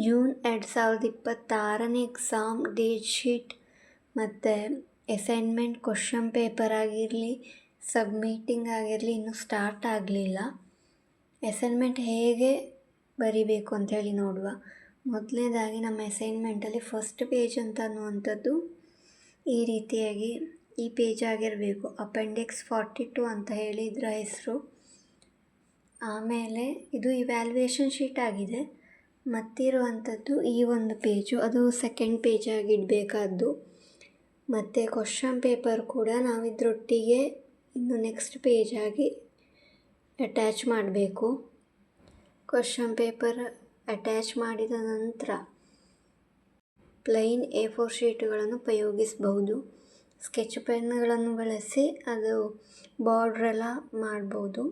June 2026ನೇ exam date sheet ಮತ್ತು assignment question paper ಆಗಿರಲಿ, submitting ಆಗಿರಲಿ ಇನ್ನೂ ಸ್ಟಾರ್ಟ್ ಆಗಲಿಲ್ಲ. ಅಸೈನ್ಮೆಂಟ್ ಹೇಗೆ ಬರಿಬೇಕು ಅಂಥೇಳಿ ನೋಡುವ. ಮೊದಲನೇದಾಗಿ ನಮ್ಮ ಅಸೈನ್ಮೆಂಟಲ್ಲಿ ಫಸ್ಟ್ ಪೇಜ್ ಅಂತ ಅನ್ನುವಂಥದ್ದು ಈ ರೀತಿಯಾಗಿ ಈ ಪೇಜ್ ಆಗಿರಬೇಕು. ಅಪೆಂಡಿಕ್ಸ್ 42 ಅಂತ ಹೇಳಿ ಇದರ ಹೆಸರು. ಆಮೇಲೆ ಇದು ಇವ್ಯಾಲ್ಯೂಯೇಷನ್ ಶೀಟ್ ಆಗಿದೆ. ಮತ್ತಿರುವಂಥದ್ದು ಈ ಒಂದು ಪೇಜು, ಅದು ಸೆಕೆಂಡ್ ಪೇಜ್ ಆಗಿಡಬೇಕಾದ್ದು. ಮತ್ತು ಕ್ವಶನ್ ಪೇಪರ್ ಕೂಡ ನಾವು ಇದರೊಟ್ಟಿಗೆ ಇನ್ನು ನೆಕ್ಸ್ಟ್ ಪೇಜ್ ಆಗಿ ಅಟ್ಯಾಚ್ ಮಾಡಬೇಕು. ಕ್ವಶನ್ ಪೇಪರ್ ಅಟ್ಯಾಚ್ ಮಾಡಿದ ನಂತರ ಪ್ಲೈನ್ A4 ಶೀಟುಗಳನ್ನು ಉಪಯೋಗಿಸಬಹುದು. ಸ್ಕೆಚ್ ಪೆನ್ಗಳನ್ನು ಬಳಸಿ ಅದು ಬಾರ್ಡ್ರೆಲ್ಲ ಮಾಡ್ಬೋದು.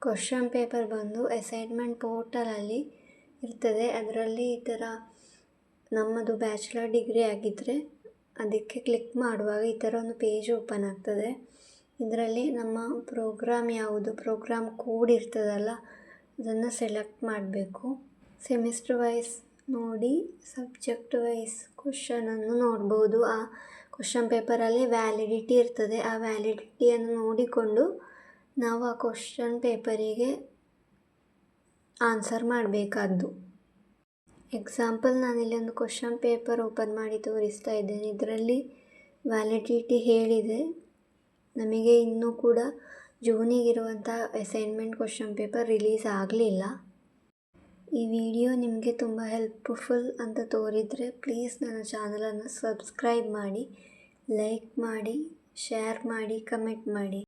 ಕ್ವಶನ್ ಪೇಪರ್ ಬಂದು ಅಸೈನ್ಮೆಂಟ್ ಪೋರ್ಟಲಲ್ಲಿ ಇರ್ತದೆ. ಅದರಲ್ಲಿ ಈ ಥರ ನಮ್ಮದು ಬ್ಯಾಚುಲರ್ ಡಿಗ್ರಿ ಆಗಿದ್ದರೆ ಅದಕ್ಕೆ ಕ್ಲಿಕ್ ಮಾಡುವಾಗ ಈ ಥರ ಒಂದು ಪೇಜ್ ಓಪನ್ ಆಗ್ತದೆ. ಇದರಲ್ಲಿ ನಮ್ಮ ಪ್ರೋಗ್ರಾಮ್ ಯಾವುದು, ಪ್ರೋಗ್ರಾಮ್ ಕೋಡ್ ಇರ್ತದಲ್ಲ ಅದನ್ನು ಸೆಲೆಕ್ಟ್ ಮಾಡಬೇಕು. ಸೆಮಿಸ್ಟರ್ ವೈಸ್ ನೋಡಿ ಸಬ್ಜೆಕ್ಟ್ ವೈಸ್ ಕ್ವಶನನ್ನು ನೋಡ್ಬೋದು. ಆ ಕ್ವಶನ್ ಪೇಪರಲ್ಲಿ ವ್ಯಾಲಿಡಿಟಿ ಇರ್ತದೆ. ಆ ವ್ಯಾಲಿಡಿಟಿಯನ್ನು ನೋಡಿಕೊಂಡು ನಾವು ಆ ಕ್ವಶನ್ ಪೇಪರಿಗೆ ಆನ್ಸರ್ ಮಾಡಬೇಕಾದ್ದು. ಎಕ್ಸಾಂಪಲ್ ನಾನಿಲ್ಲಿ ಒಂದು ಕ್ವಶನ್ ಪೇಪರ್ ಓಪನ್ ಮಾಡಿ ತೋರಿಸ್ತಾ ಇದ್ದೇನೆ. ಇದರಲ್ಲಿ ವ್ಯಾಲಿಡಿಟಿ ಹೇಳಿದೆ. ನಮಗೆ ಇನ್ನೂ ಕೂಡ ಜೂನಿಗಿರುವಂಥ ಅಸೈನ್ಮೆಂಟ್ ಕ್ವಶನ್ ಪೇಪರ್ ರಿಲೀಸ್ ಆಗಲಿಲ್ಲ. ಈ ವಿಡಿಯೋ ನಿಮಗೆ ತುಂಬ ಹೆಲ್ಪ್ಫುಲ್ ಅಂತ ತೋರಿದರೆ ಪ್ಲೀಸ್ ನನ್ನ ಚಾನಲನ್ನು ಸಬ್ಸ್ಕ್ರೈಬ್ ಮಾಡಿ, ಲೈಕ್ ಮಾಡಿ, ಶೇರ್ ಮಾಡಿ, ಕಮೆಂಟ್ ಮಾಡಿ.